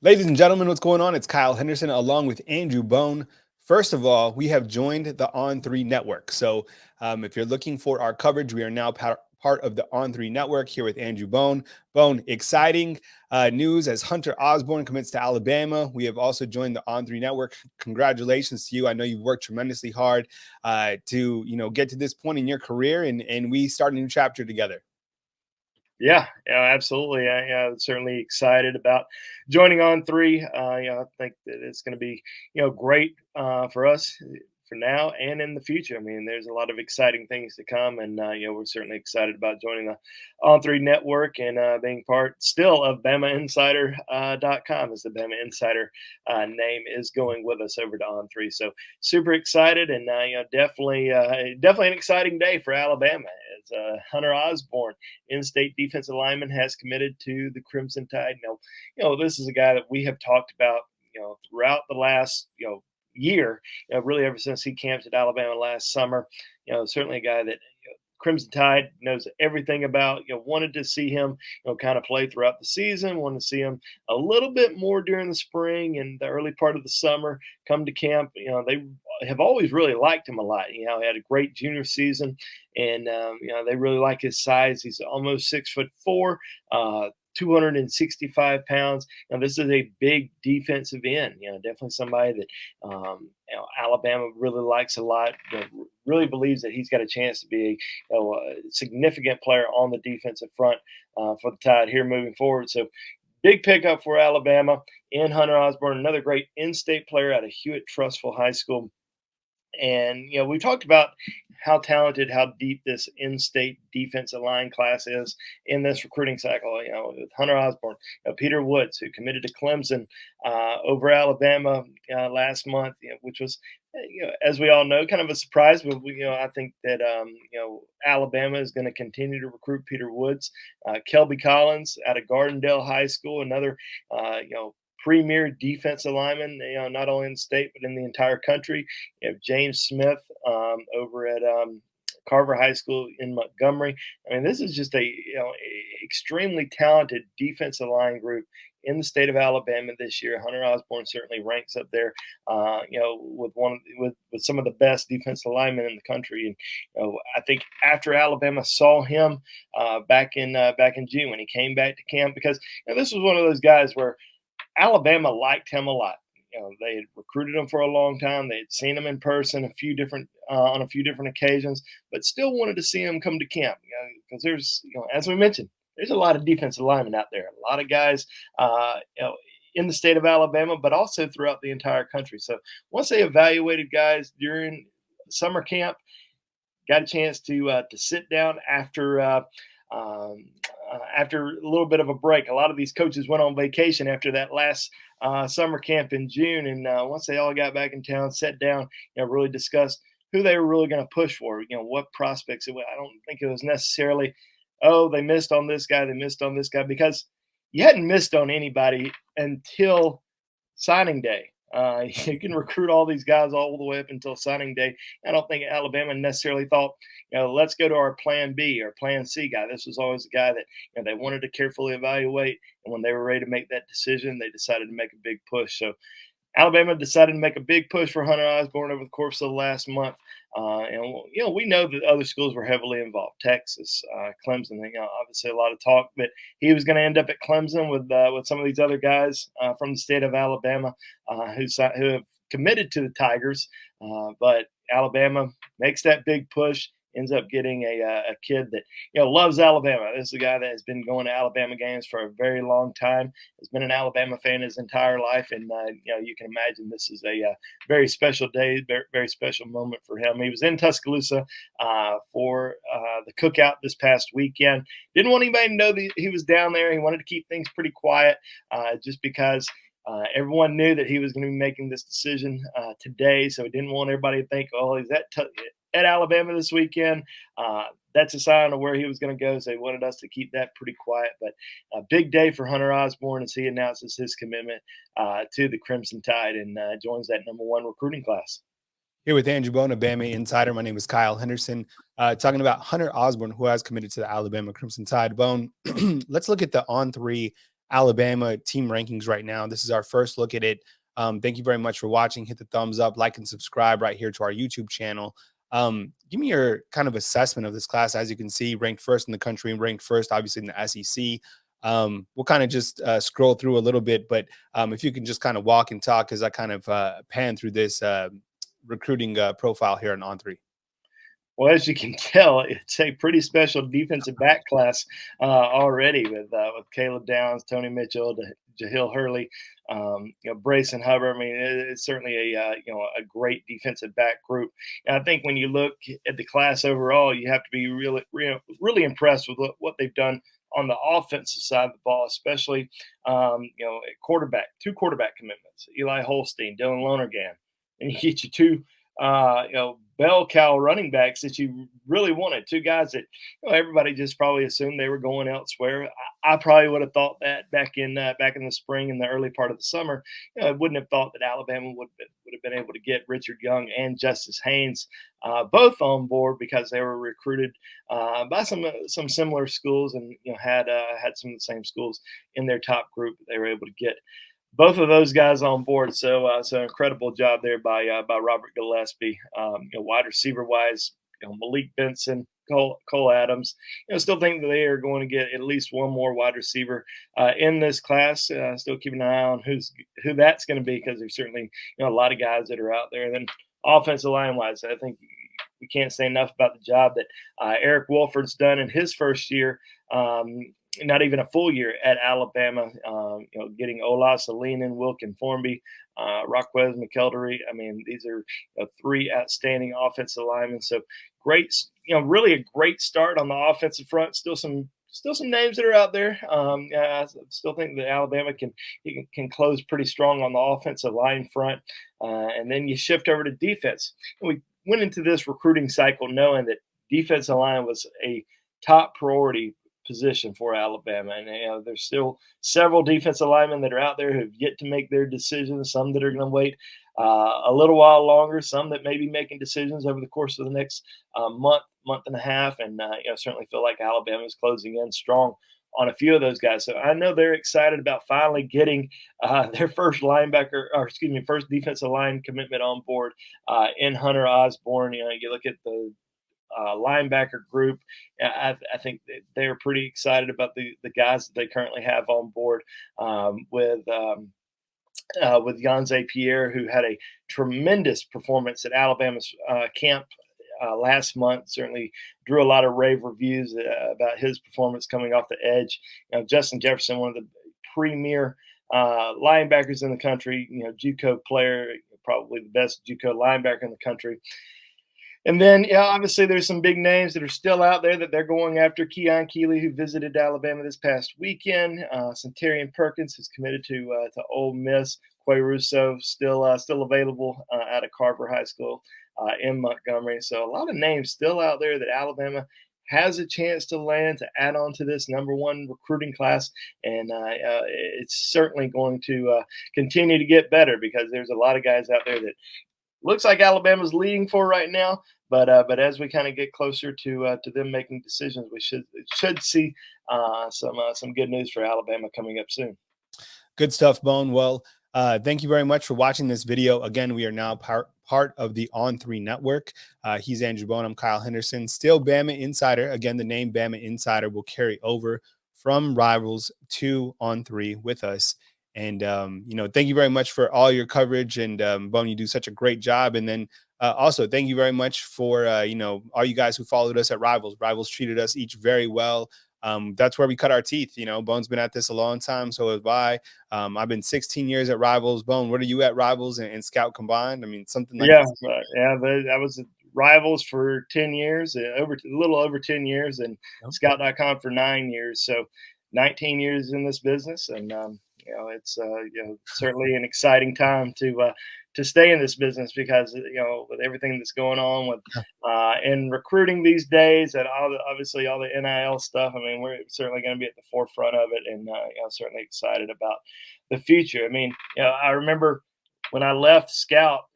Ladies and gentlemen, what's going on? It's Kyle Henderson along with Andrew Bone. First of all, we have joined the On3 network. So if you're looking for our coverage, we are now part of the On3 network here with Andrew Bone. Bone, exciting news as Hunter Osborne commits to Alabama. We have also joined the On3 network. Congratulations to you. I know you've worked tremendously hard to get to this point in your career, and we start a new chapter together. Yeah, absolutely. I'm certainly excited about joining On3. I think that it's going to be, great for us for now and in the future. I mean, there's a lot of exciting things to come, and we're certainly excited about joining the On3 network and being part still of BamaInsider.com as the Bama Insider name is going with us over to On3. So super excited, and definitely an exciting day for Alabama as Hunter Osborne, in-state defensive lineman, has committed to the Crimson Tide. Now, this is a guy that we have talked about, throughout the last, year, really ever since he camped at Alabama last summer. Certainly a guy that Crimson Tide knows everything about. Wanted to see him, kind of play throughout the season. Wanted to see him a little bit more during the spring and the early part of the summer. Come to camp. They have always really liked him a lot. He had a great junior season, and they really like his size. He's almost 6'4". 265 pounds. Now, this is a big defensive end. Definitely somebody that Alabama really likes a lot. Really believes that he's got a chance to be a significant player on the defensive front for the Tide here moving forward. So, big pickup for Alabama in Hunter Osborne, another great in-state player out of Hewitt-Trussville High School. And we talked about how talented, how deep this in-state defensive line class is in this recruiting cycle. With Hunter Osborne, Peter Woods, who committed to Clemson over Alabama last month, which was, as we all know, kind of a surprise. But I think that Alabama is going to continue to recruit Peter Woods. Kelby Collins out of Gardendale High School, another premier defensive lineman, not only in the state but in the entire country. James Smith over at Carver High School in Montgomery. I mean, this is just a extremely talented defensive line group in the state of Alabama this year. Hunter Osborne certainly ranks up there, with some of the best defensive linemen in the country. And I think after Alabama saw him back in June when he came back to camp, because this was one of those guys where Alabama liked him a lot. They had recruited him for a long time. They had seen him in person on a few different occasions, but still wanted to see him come to camp. Because there's, as we mentioned, there's a lot of defensive linemen out there, a lot of guys, in the state of Alabama, but also throughout the entire country. So once they evaluated guys during summer camp, got a chance to sit down after a little bit of a break. A lot of these coaches went on vacation after that last summer camp in June, and once they all got back in town, sat down, really discussed who they were really going to push for. What prospects. I don't think it was necessarily, oh, they missed on this guy, because you hadn't missed on anybody until signing day. You can recruit all these guys all the way up until signing day. I don't think Alabama necessarily thought, let's go to our plan B or plan C guy. This was always a guy that they wanted to carefully evaluate. And when they were ready to make that decision, they decided to make a big push. So Alabama decided to make a big push for Hunter Osborne over the course of the last month. And we know that other schools were heavily involved. Texas, Clemson, obviously a lot of talk that he was going to end up at Clemson with some of these other guys from the state of Alabama who have committed to the Tigers. But Alabama makes that big push, ends up getting a kid that loves Alabama. This is a guy that has been going to Alabama games for a very long time. Has been an Alabama fan his entire life, and you can imagine this is a very special day, very, very special moment for him. He was in Tuscaloosa for the cookout this past weekend. Didn't want anybody to know that he was down there. He wanted to keep things pretty quiet, just because everyone knew that he was going to be making this decision today, so he didn't want everybody to think, "Oh, he's at Alabama this weekend." That's a sign of where he was going to go, so he wanted us to keep that pretty quiet. But a big day for Hunter Osborne as he announces his commitment to the Crimson Tide and joins that #1 recruiting class. Here with Andrew Bone, a Bama Insider. My name is Kyle Henderson, talking about Hunter Osborne, who has committed to the Alabama Crimson Tide. Bone, let's look at the On3 Alabama team rankings right now. This is our first look at it. Thank you very much for watching. Hit the thumbs up, like, and subscribe right here to our YouTube channel. Give me your kind of assessment of this class. As you can see, ranked first in the country and ranked first, obviously, in the SEC. We'll kind of just scroll through a little bit, but if you can just kind of walk and talk as I kind of pan through this recruiting profile here on On3. Well, as you can tell, it's a pretty special defensive back class already with Caleb Downs, Tony Mitchell, Jahil Hurley, Brayson Hubbard. I mean, it's certainly a great defensive back group. And I think when you look at the class overall, you have to be really impressed with what they've done on the offensive side of the ball, especially at quarterback, 2 quarterback commitments: Eli Holstein, Dylan Lonergan, and you get your 2 bell cow running backs that you really wanted. 2 guys that everybody just probably assumed they were going elsewhere. I probably would have thought that back in the spring and the early part of the summer. I wouldn't have thought that Alabama would have been able to get Richard Young and Justice Haynes both on board, because they were recruited by some similar schools, and had some of the same schools in their top group. They were able to get both of those guys on board. So incredible job there by Robert Gillespie. Wide receiver wise, Malik Benson, Cole Adams. Still think that they are going to get at least one more wide receiver in this class. Still keep an eye on who that's going to be, because there's certainly a lot of guys that are out there. And then offensive line wise, I think we can't say enough about the job that Eric Wolford's done in his first year. Not even a full year at Alabama, getting Ola Salinen, Wilkin Formby, Rockwez McElderry. I mean, these are 3 outstanding offensive linemen. So great, really a great start on the offensive front. Still some names that are out there. I still think that Alabama can close pretty strong on the offensive line front. And then you shift over to defense. We went into this recruiting cycle knowing that defensive line was a top priority position for Alabama. And there's still several defensive linemen that are out there who've yet to make their decisions, some that are going to wait a little while longer, some that may be making decisions over the course of the next month and a half. And certainly feel like Alabama is closing in strong on a few of those guys. So I know they're excited about finally getting their first first defensive line commitment on board in Hunter Osborne. You look at the linebacker group. I think they're pretty excited about the guys that they currently have on board, with Yanze Pierre, who had a tremendous performance at Alabama's camp last month. Certainly drew a lot of rave reviews about his performance coming off the edge. Justin Jefferson, one of the premier linebackers in the country, JUCO player, probably the best JUCO linebacker in the country. And then, obviously, there's some big names that are still out there that they're going after. Keon Keeley, who visited Alabama this past weekend. Centurion Perkins, who's committed to Ole Miss. Quay Russo, still available out of Carver High School in Montgomery. So a lot of names still out there that Alabama has a chance to land, to add on to this #1 recruiting class. And it's certainly going to continue to get better, because there's a lot of guys out there that looks like Alabama's leading for right now. But as we kind of get closer to them making decisions, we should see some good news for Alabama coming up soon. Good stuff, Bone. Well, thank you very much for watching this video. Again, we are now part of the On3 network. He's Andrew Bone. I'm Kyle Henderson, still Bama Insider. Again, the name Bama Insider will carry over from Rivals to On3 with us. And, thank you very much for all your coverage. And, Bone, you do such a great job. And then also, thank you very much for, all you guys who followed us at Rivals. Rivals treated us each very well. That's where we cut our teeth. Bone's been at this a long time. So have I. I've been 16 years at Rivals. Bone, what are you at Rivals and Scout combined? I mean, something like that. I was at Rivals for 10 years, a little over 10 years, and Scout.com for 9 years. So 19 years in this business. And, it's certainly an exciting time to stay in this business, because with everything that's going on with in recruiting these days, and obviously all the NIL stuff. I mean, we're certainly going to be at the forefront of it, and certainly excited about the future. I mean, I remember when I left Scout,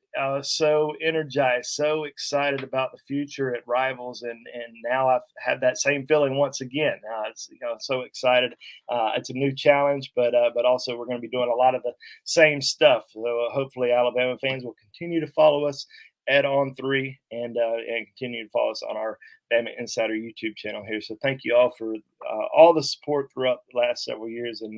So energized, so excited about the future at Rivals, and now I've had that same feeling once again. It's, so excited. It's a new challenge, but also we're going to be doing a lot of the same stuff. So hopefully, Alabama fans will continue to follow us at On3 and continue to follow us on our Bama Insider YouTube channel here. So thank you all for all the support throughout the last several years, and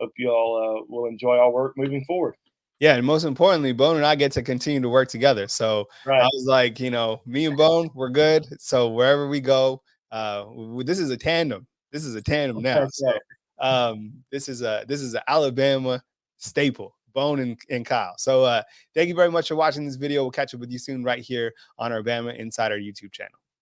hope you all will enjoy our work moving forward. Yeah, and most importantly, Bone and I get to continue to work together. So I Right. was like, me and Bone, we're good. So wherever we go, this is a tandem. This is a tandem now. That's So right. this is an Alabama staple, Bone and Kyle. So thank you very much for watching this video. We'll catch up with you soon right here on our Bama Insider YouTube channel.